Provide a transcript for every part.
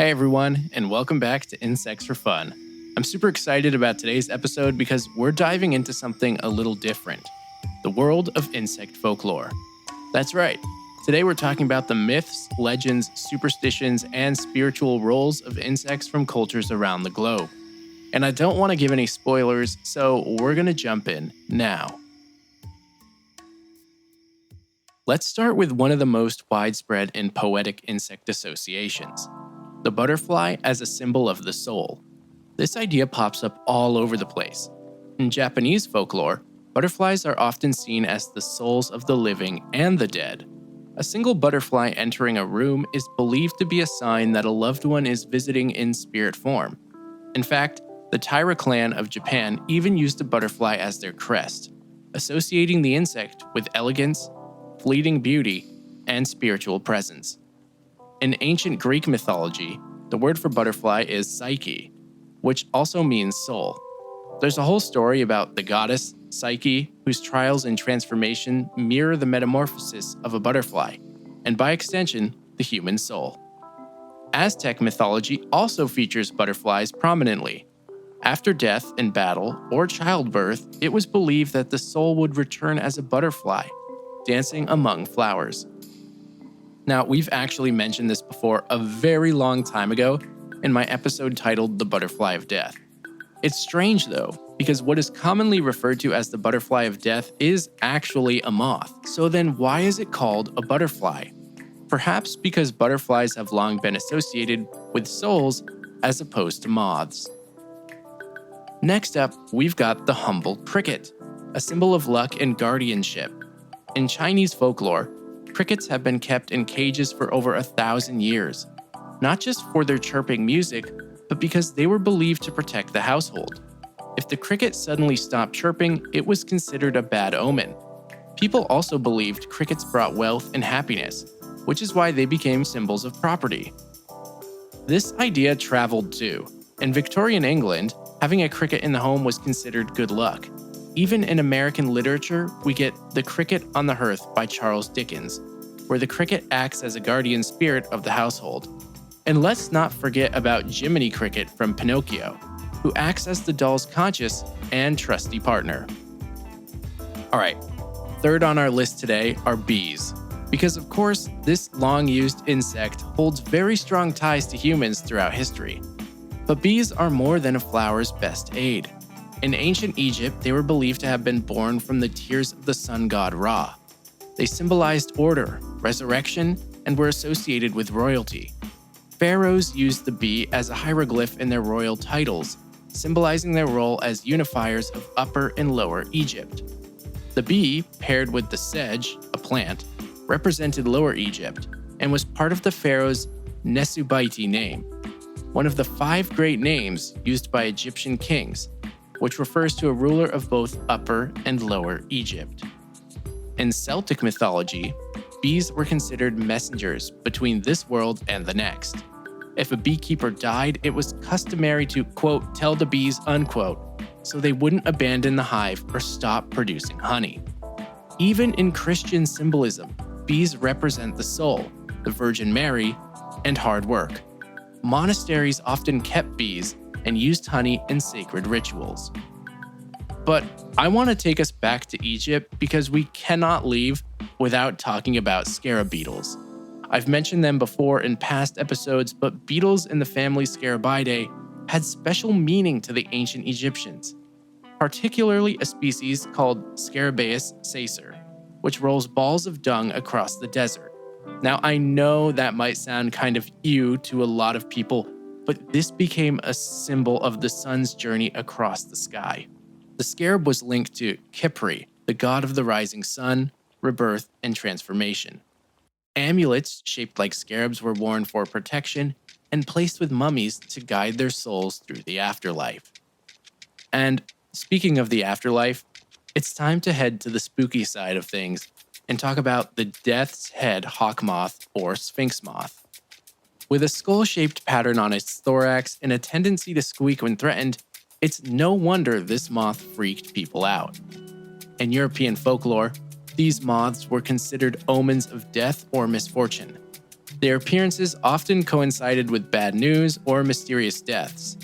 Hey everyone, and welcome back to Insects for Fun. I'm super excited about today's episode because we're diving into something a little different: the world of insect folklore. That's right, today we're talking about the myths, legends, superstitions, and spiritual roles of insects from cultures around the globe. And I don't want to give any spoilers, so we're going to jump in now. Let's start with one of the most widespread and poetic insect associations: the butterfly as a symbol of the soul. This idea pops up all over the place. In Japanese folklore, butterflies are often seen as the souls of the living and the dead. A single butterfly entering a room is believed to be a sign that a loved one is visiting in spirit form. In fact, the Taira clan of Japan even used a butterfly as their crest, associating the insect with elegance, fleeting beauty, and spiritual presence. In ancient Greek mythology, the word for butterfly is Psyche, which also means soul. There's a whole story about the goddess, Psyche, whose trials and transformation mirror the metamorphosis of a butterfly, and by extension, the human soul. Aztec mythology also features butterflies prominently. After death in battle or childbirth, it was believed that the soul would return as a butterfly, dancing among flowers. Now, we've actually mentioned this before a very long time ago in my episode titled The Butterfly of Death. It's strange though, because what is commonly referred to as the butterfly of death is actually a moth. So then why is it called a butterfly? Perhaps because butterflies have long been associated with souls as opposed to moths. Next up, we've got the humble cricket, a symbol of luck and guardianship. In Chinese folklore, crickets have been kept in cages for over 1,000 years, not just for their chirping music, but because they were believed to protect the household. If the cricket suddenly stopped chirping, it was considered a bad omen. People also believed crickets brought wealth and happiness, which is why they became symbols of property. This idea traveled too. In Victorian England, having a cricket in the home was considered good luck. Even in American literature, we get The Cricket on the Hearth by Charles Dickens, where the cricket acts as a guardian spirit of the household. And let's not forget about Jiminy Cricket from Pinocchio, who acts as the doll's conscious and trusty partner. Alright, third on our list today are bees, because of course, this long-used insect holds very strong ties to humans throughout history. But bees are more than a flower's best aid. In ancient Egypt, they were believed to have been born from the tears of the sun god Ra. They symbolized order, resurrection, and were associated with royalty. Pharaohs used the bee as a hieroglyph in their royal titles, symbolizing their role as unifiers of Upper and Lower Egypt. The bee, paired with the sedge, a plant, represented Lower Egypt and was part of the pharaoh's Nesubaiti name, one of the 5 great names used by Egyptian kings, which refers to a ruler of both Upper and Lower Egypt. In Celtic mythology, bees were considered messengers between this world and the next. If a beekeeper died, it was customary to, quote, tell the bees, unquote, so they wouldn't abandon the hive or stop producing honey. Even in Christian symbolism, bees represent the soul, the Virgin Mary, and hard work. Monasteries often kept bees and used honey in sacred rituals. But I want to take us back to Egypt because we cannot leave without talking about scarab beetles. I've mentioned them before in past episodes, but beetles in the family Scarabidae had special meaning to the ancient Egyptians, particularly a species called Scarabaeus caesar, which rolls balls of dung across the desert. Now, I know that might sound kind of ew to a lot of people, but this became a symbol of the sun's journey across the sky. The scarab was linked to Khepri, the god of the rising sun, rebirth, and transformation. Amulets shaped like scarabs were worn for protection and placed with mummies to guide their souls through the afterlife. And speaking of the afterlife, it's time to head to the spooky side of things and talk about the death's head hawk moth or sphinx moth. With a skull-shaped pattern on its thorax and a tendency to squeak when threatened, it's no wonder this moth freaked people out. In European folklore, these moths were considered omens of death or misfortune. Their appearances often coincided with bad news or mysterious deaths.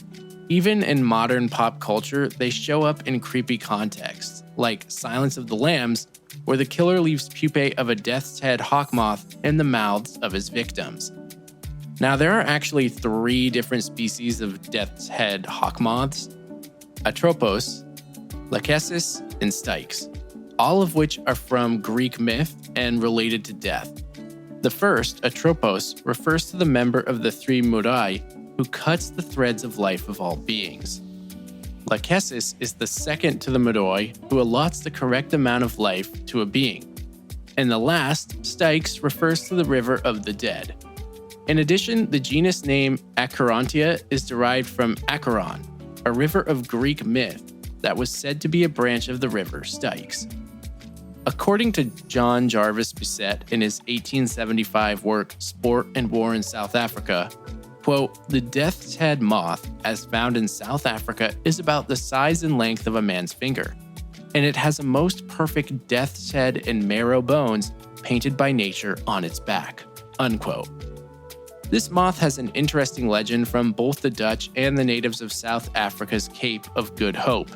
Even in modern pop culture, they show up in creepy contexts, like Silence of the Lambs, where the killer leaves pupae of a death's head hawk moth in the mouths of his victims. Now, there are actually 3 different species of death's head hawk moths: Atropos, Lachesis, and Styx, all of which are from Greek myth and related to death. The first, Atropos, refers to the member of the 3 Murai who cuts the threads of life of all beings. Lachesis is the second to the Murai who allots the correct amount of life to a being. And the last, Styx, refers to the river of the dead. In addition, the genus name Acherontia is derived from Acheron, a river of Greek myth that was said to be a branch of the river Styx. According to John Jarvis Bisset in his 1875 work Sport and War in South Africa, quote, "The death's head moth, as found in South Africa, is about the size and length of a man's finger, and it has a most perfect death's head and marrow bones painted by nature on its back," unquote. This moth has an interesting legend from both the Dutch and the natives of South Africa's Cape of Good Hope,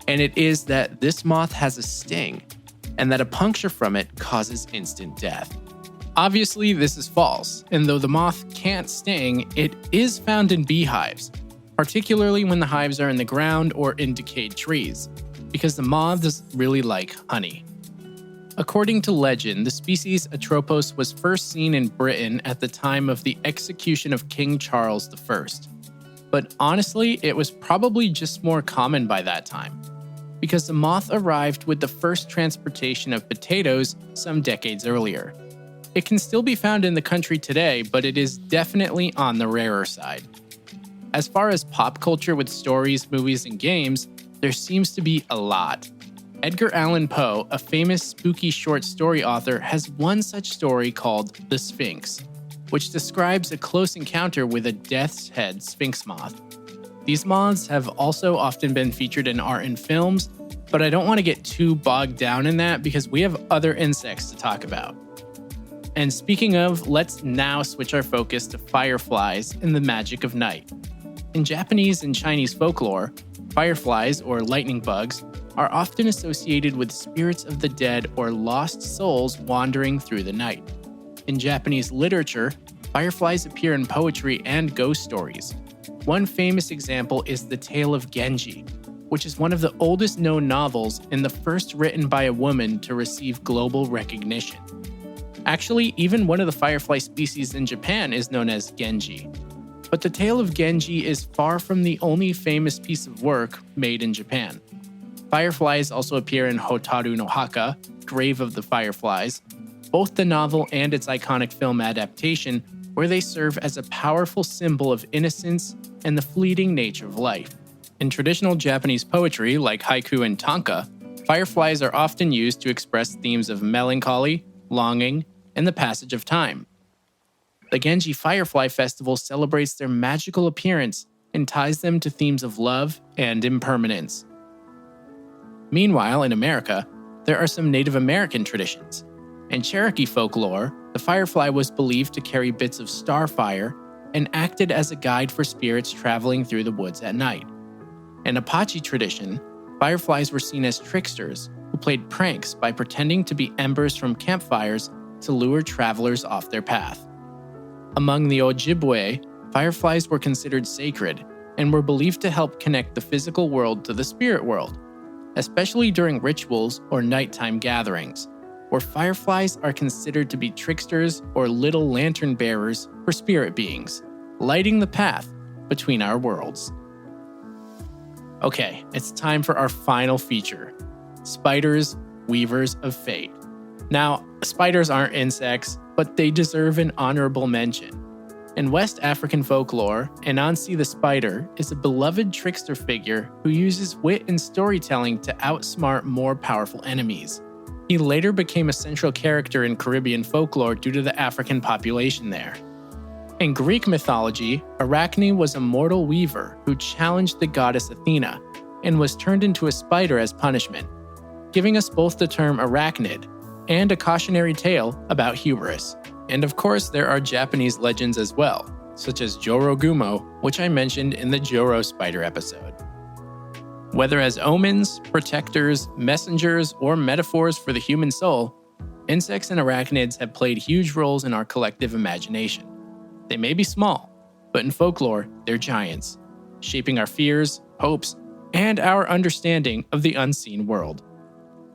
and it is that this moth has a sting, and that a puncture from it causes instant death. Obviously, this is false, and though the moth can't sting, it is found in beehives, particularly when the hives are in the ground or in decayed trees, because the moths really like honey. According to legend, the species Atropos was first seen in Britain at the time of the execution of King Charles I. But honestly, it was probably just more common by that time, because the moth arrived with the first transportation of potatoes some decades earlier. It can still be found in the country today, but it is definitely on the rarer side. As far as pop culture with stories, movies, and games, there seems to be a lot. Edgar Allan Poe, a famous spooky short story author, has one such story called The Sphinx, which describes a close encounter with a death's head sphinx moth. These moths have also often been featured in art and films, but I don't want to get too bogged down in that because we have other insects to talk about. And speaking of, let's now switch our focus to fireflies and the magic of night. In Japanese and Chinese folklore, fireflies, or lightning bugs, are often associated with spirits of the dead or lost souls wandering through the night. In Japanese literature, fireflies appear in poetry and ghost stories. One famous example is the tale of Genji, which is one of the oldest known novels and the first written by a woman to receive global recognition. Actually, even one of the firefly species in Japan is known as Genji. But the tale of Genji is far from the only famous piece of work made in Japan. Fireflies also appear in Hotaru no Haka, Grave of the Fireflies, both the novel and its iconic film adaptation, where they serve as a powerful symbol of innocence and the fleeting nature of life. In traditional Japanese poetry, like haiku and tanka, fireflies are often used to express themes of melancholy, longing, and the passage of time. The Genji Firefly Festival celebrates their magical appearance and ties them to themes of love and impermanence. Meanwhile, in America, there are some Native American traditions. In Cherokee folklore, the firefly was believed to carry bits of starfire and acted as a guide for spirits traveling through the woods at night. In Apache tradition, fireflies were seen as tricksters who played pranks by pretending to be embers from campfires to lure travelers off their path. Among the Ojibwe, fireflies were considered sacred and were believed to help connect the physical world to the spirit world, especially during rituals or nighttime gatherings, where fireflies are considered to be tricksters or little lantern bearers for spirit beings, lighting the path between our worlds. Okay, it's time for our final feature: spiders, weavers of fate. Now, spiders aren't insects, but they deserve an honorable mention. In West African folklore, Anansi the spider is a beloved trickster figure who uses wit and storytelling to outsmart more powerful enemies. He later became a central character in Caribbean folklore due to the African population there. In Greek mythology, Arachne was a mortal weaver who challenged the goddess Athena and was turned into a spider as punishment, giving us both the term arachnid and a cautionary tale about hubris. And of course, there are Japanese legends as well, such as Jorogumo, which I mentioned in the Joro spider episode. Whether as omens, protectors, messengers, or metaphors for the human soul, insects and arachnids have played huge roles in our collective imagination. They may be small, but in folklore, they're giants, shaping our fears, hopes, and our understanding of the unseen world.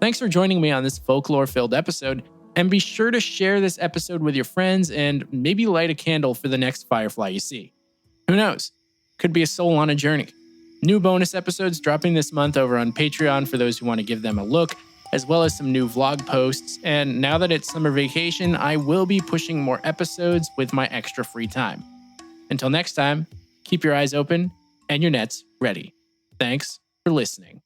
Thanks for joining me on this folklore-filled episode, and be sure to share this episode with your friends and maybe light a candle for the next firefly you see. Who knows? Could be a soul on a journey. New bonus episodes dropping this month over on Patreon for those who want to give them a look, as well as some new vlog posts, and now that it's summer vacation, I will be pushing more episodes with my extra free time. Until next time, keep your eyes open and your nets ready. Thanks for listening.